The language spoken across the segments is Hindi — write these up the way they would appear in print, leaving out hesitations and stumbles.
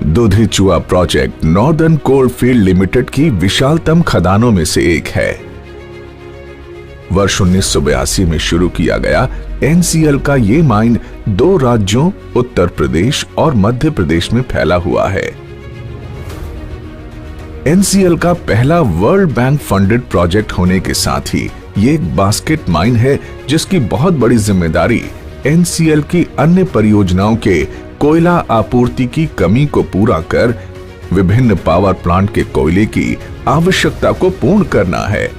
दुधी-चुआ प्रोजेक्ट नॉर्दर्न कोलफील्ड लिमिटेड की विशालतम खदानों में से एक है। वर्ष 1982 में शुरू किया गया एनसीएल का ये माइन 2 राज्यों उत्तर प्रदेश और मध्य प्रदेश में फैला हुआ है। एनसीएल का पहला वर्ल्ड बैंक फंडेड प्रोजेक्ट होने के साथ ही ये एक बास्केट माइन है जिसकी बहुत बड़ी जिम्मेदारी एनसीएल की अन्य परियोजनाओं के कोयला आपूर्ति की कमी को पूरा कर विभिन्न पावर प्लांट के कोयले की आवश्यकता को पूर्ण करना है।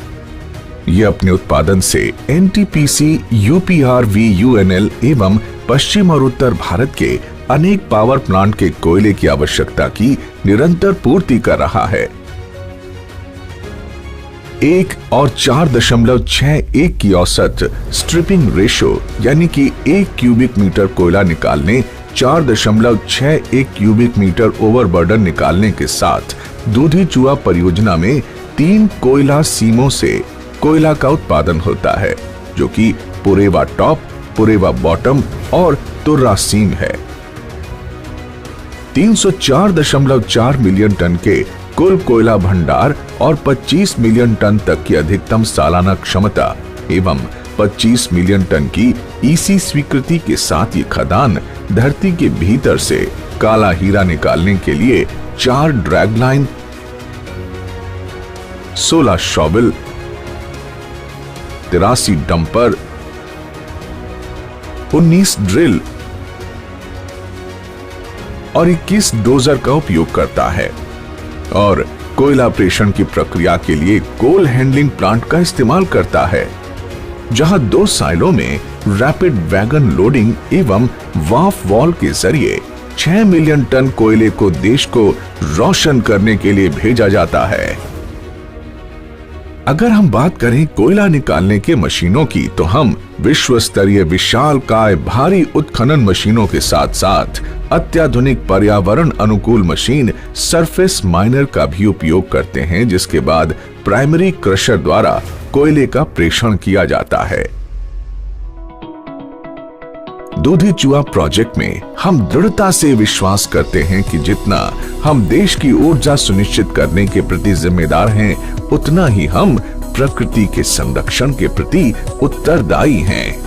यह अपने उत्पादन से एनटीपीसी, यूपीआरवी, यूएनएल एवं पश्चिम और उत्तर भारत के अनेक पावर प्लांट के कोयले की आवश्यकता की निरंतर पूर्ति कर रहा है। 1 और 4.61 की औसत स्ट्रिपिंग रेशो यानी कि 1 क्यूबिक मीटर कोयला निकालने 4.61 क्यूबिक मीटर ओवरबर्डन निकालने के साथ दुधी-चुआ परियोजना में 3 कोयला सीमों से कोयला का उत्पादन होता है, जो कि पुरेवा टॉप, पुरेवा बॉटम और तुर्रा सीम है। 304.4 मिलियन टन के कुल कोयला भंडार और 25 मिलियन टन तक की अधिकतम सालाना क्षमता एवं 25 मिलियन टन की ईसी स्वीकृति के साथ ये खदान धरती के भीतर से काला हीरा निकालने के लिए 4 drag line, 16 shovel, 83 dumper, 19 drill और 21 डोजर का उपयोग करता है और कोयला प्रेषण की प्रक्रिया के लिए कोल हैंडलिंग प्लांट का इस्तेमाल करता है, जहां 2 साइलों में रैपिड वैगन लोडिंग एवं वाफ वॉल के जरिए 6 मिलियन टन कोयले को देश को रोशन करने के लिए भेजा जाता है। अगर हम बात करें कोयला निकालने के मशीनों की, तो हम विश्व स्तरीय विशालकाय भारी उत्खनन मशीनों के साथ साथ अत्याधुनिक पर्यावरण अनुकूल मशीन सरफेस माइनर का भी उपयोग करते हैं, जिसके बाद प्राइमरी क्रशर द्वारा कोयले का प्रेषण किया जाता है। दुधी-चुआ प्रोजेक्ट में हम दृढ़ता से विश्वास करते हैं कि जितना हम देश की ऊर्जा सुनिश्चित करने के प्रति जिम्मेदार हैं, उतना ही हम प्रकृति के संरक्षण के प्रति उत्तरदायी हैं।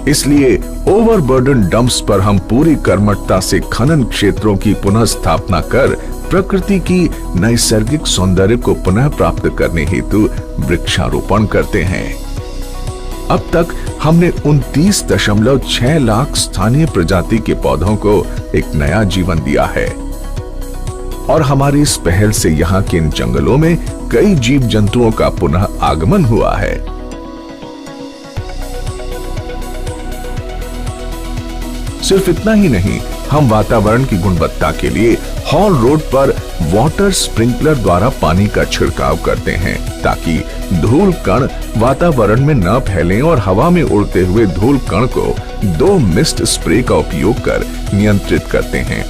इसलिए ओवरबर्डन डंप्स पर हम पूरी कर्मठता से खनन क्षेत्रों की पुनः स्थापना कर प्रकृति की नैसर्गिक सौंदर्य को पुनः प्राप्त करने हेतु वृक्षारोपण करते हैं। अब तक हमने 29.6 लाख स्थानीय प्रजाति के पौधों को एक नया जीवन दिया है और हमारी इस पहल से यहाँ के इन जंगलों में कई जीव जंतुओं का पुनः आगमन हुआ है। सिर्फ इतना ही नहीं, हम वातावरण की गुणवत्ता के लिए हॉल रोड पर वाटर स्प्रिंकलर द्वारा पानी का छिड़काव करते हैं, ताकि धूल कण वातावरण में न फैलें और हवा में उड़ते हुए धूल कण को 2 मिस्ट स्प्रे का उपयोग कर नियंत्रित करते हैं।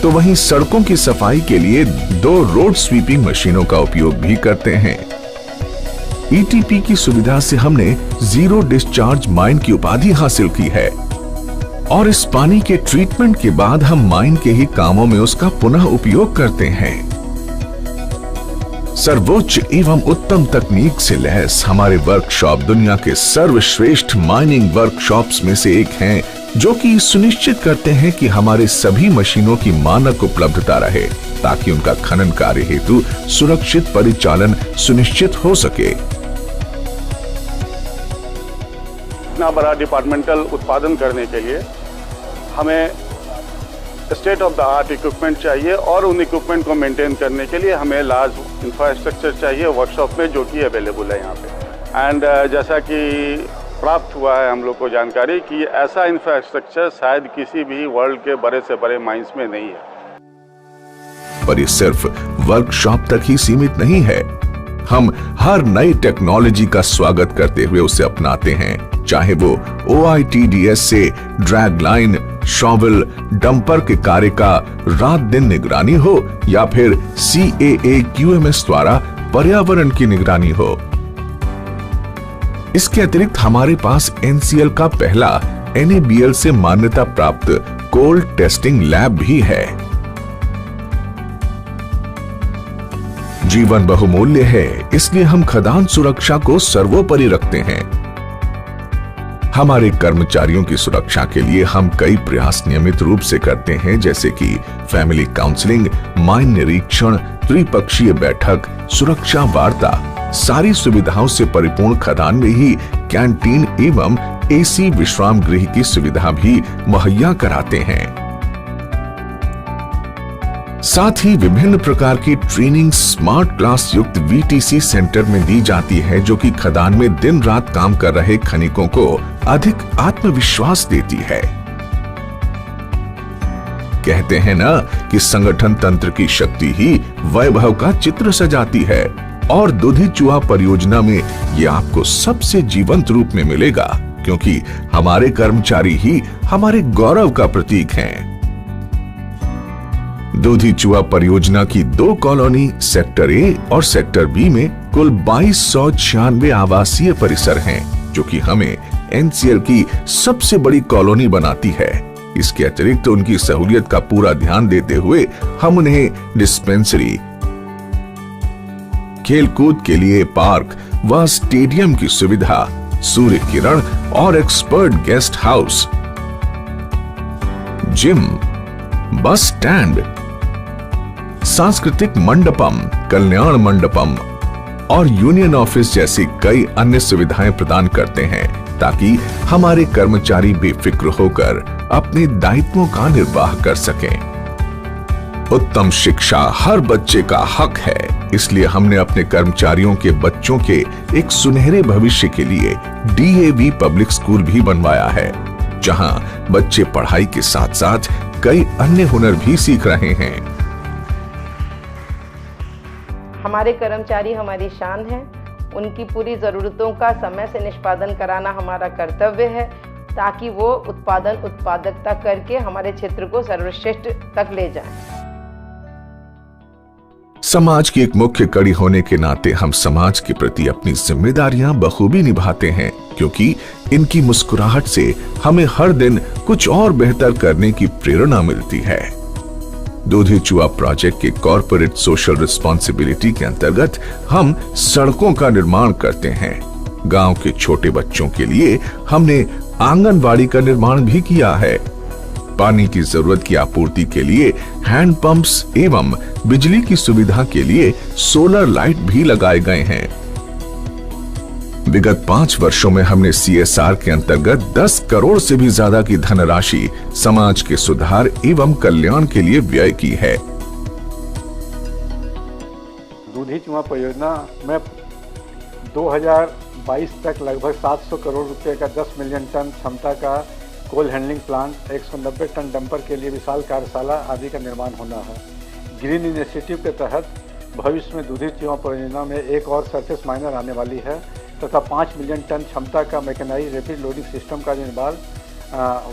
तो वहीं सड़कों की सफाई के लिए 2 रोड स्वीपिंग मशीनों का उपयोग भी करते हैं। ईटीपी की सुविधा से हमने जीरो डिस्चार्ज माइन की उपाधि हासिल की है और इस पानी के ट्रीटमेंट के बाद हम माइन के ही कामों में उसका पुनः उपयोग करते हैं। सर्वोच्च एवं उत्तम तकनीक से लैस हमारे वर्कशॉप दुनिया के सर्वश्रेष्ठ माइनिंग वर्कशॉप्स में से एक हैं, जो कि सुनिश्चित करते हैं कि हमारे सभी मशीनों की मानक उपलब्धता रहे, ताकि उनका खनन कार्य हेतु सुरक्षित परिचालन सुनिश्चित हो सके। इतना बड़ा डिपार्टमेंटल उत्पादन करने के लिए हमें state of the art equipment चाहिए और उन इक्विपमेंट को मेंटेन करने के लिए हमें लार्ज इंफ्रास्ट्रक्चर चाहिए वर्कशॉप में, जो कि अवेलेबल है यहाँ पे। एंड जैसा कि प्राप्त हुआ है हम लोग को जानकारी कि ऐसा इंफ्रास्ट्रक्चर शायद किसी भी वर्ल्ड के बड़े से बड़े माइंस में नहीं है। पर ये सिर्फ वर्कशॉप तक ही सीमित नहीं है। हम हर नई टेक्नोलॉजी का स्वागत करते हुए उसे अपनाते हैं, चाहे वो OITDS से ड्रैग लाइन, शॉवल, डंपर के कार्य का रात दिन निगरानी हो या फिर CAA QMS द्वारा पर्यावरण की निगरानी हो। इसके अतिरिक्त हमारे पास NCL का पहला NABL से मान्यता प्राप्त कोल टेस्टिंग लैब भी है। जीवन बहुमूल्य है, इसलिए हम खदान सुरक्षा को सर्वोपरि रखते हैं। हमारे कर्मचारियों की सुरक्षा के लिए हम कई प्रयास नियमित रूप से करते हैं, जैसे कि फैमिली काउंसलिंग, माइन निरीक्षण, त्रिपक्षीय बैठक, सुरक्षा वार्ता। सारी सुविधाओं से परिपूर्ण खदान में ही कैंटीन एवं AC विश्राम गृह की सुविधा भी मुहैया कराते हैं। साथ ही विभिन्न प्रकार की ट्रेनिंग स्मार्ट क्लास युक्त VTC सेंटर में दी जाती है, जो कि खदान में दिन रात काम कर रहे खनिकों को अधिक आत्मविश्वास देती है। कहते हैं ना कि संगठन तंत्र की शक्ति ही वैभव का चित्र सजाती है, और दूधी चूहा परियोजना में ये आपको सबसे जीवंत रूप में मिलेगा, क्योंकि हमारे कर्मचारी ही हमारे गौरव का प्रतीक हैं। दूधी चूहा परियोजना की 2 कॉलोनी सेक्टर A और सेक्टर B में कुल 2296 आवासीय परिसर हैं, जो कि हमें NCL की सबसे बड़ी कॉलोनी बनाती है। इसके अतिरिक्त उनकी सहूलियत का पूरा ध्यान देते हुए हम उन्हें डिस्पेंसरी, खेलकूद के लिए पार्क व स्टेडियम की सुविधा, सूर्य किरण और expert guest house, gym, bus stand, सांस्कृतिक मंडपम, कल्याण मंडपम और यूनियन ऑफिस जैसी कई अन्य सुविधाएं प्रदान करते हैं, ताकि हमारे कर्मचारी बेफिक्र होकर अपने दायित्वों का निर्वाह कर सकें। उत्तम शिक्षा हर बच्चे का हक है, इसलिए हमने अपने कर्मचारियों के बच्चों के एक सुनहरे भविष्य के लिए DAV पब्लिक स्कूल भी बनवाया है, जहां बच्चे पढ़ाई के साथ साथ कई अन्य हुनर भी सीख रहे हैं। हमारे कर्मचारी हमारी शान है। उनकी पूरी ज़रूरतों का समय से निष्पादन कराना हमारा कर्तव्य है, ताकि वो उत्पादकता करके हमारे क्षेत्र को सर्वश्रेष्ठ तक ले जाएं। समाज की एक मुख्य कड़ी होने के नाते हम समाज के प्रति अपनी जिम्मेदारियां बखूबी निभाते हैं, क्योंकि इनकी मुस्कुराहट से हमें हर दिन कुछ और बेहतर करने की प्रेरणा मिलती है। दूधी चूहा प्रोजेक्ट के कॉर्पोरेट सोशल रिस्पॉन्सिबिलिटी के अंतर्गत हम सड़कों का निर्माण करते हैं। गांव के छोटे बच्चों के लिए हमने आंगनबाड़ी का निर्माण भी किया है। पानी की जरूरत की आपूर्ति के लिए हैंड पंप्स एवं बिजली की सुविधा के लिए सोलर लाइट भी लगाए गए हैं। विगत 5 वर्षों में हमने CSR के अंतर्गत 10 करोड़ से भी ज्यादा की धनराशि समाज के सुधार एवं कल्याण के लिए व्यय की है। दूधी चूहा परियोजना में 2022 तक लगभग 700 करोड़ रुपए का 10 मिलियन टन क्षमता का coal handling plant, 190 tonne dumper के लिए विशाल कार्यशाला आदि का निर्माण होना है। ग्रीन इनिशिएटिव के तहत भविष्य में दूधी चूहा परियोजना में एक और सरफेस माइनर आने वाली है, तथा 5 मिलियन टन क्षमता का मैकेनाइज्ड रैपिड लोडिंग सिस्टम का निर्माण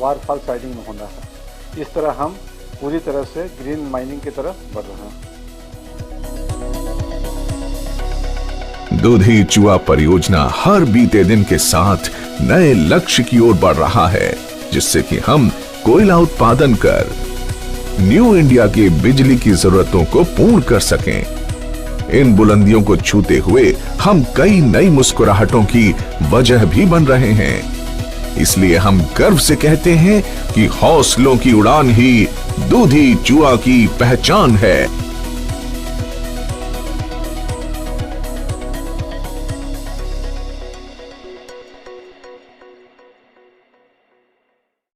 वारफाल साइडिंग में होना है। इस तरह हम पूरी तरह से ग्रीन माइनिंग की तरफ बढ़ रहे हैं। दूधी चूहा परियोजना हर बीते दिन के साथ नए लक्ष्य की ओर बढ़ रहा है, जिससे कि हम कोयला उत्पादन कर न्यू इंडिया की बिजली की जरूरतों को पूर्ण कर सकें। इन बुलंदियों को छूते हुए हम कई नई मुस्कुराहटों की वजह भी बन रहे हैं। इसलिए हम गर्व से कहते हैं कि हौसलों की उड़ान ही दूधी चूहा की पहचान है।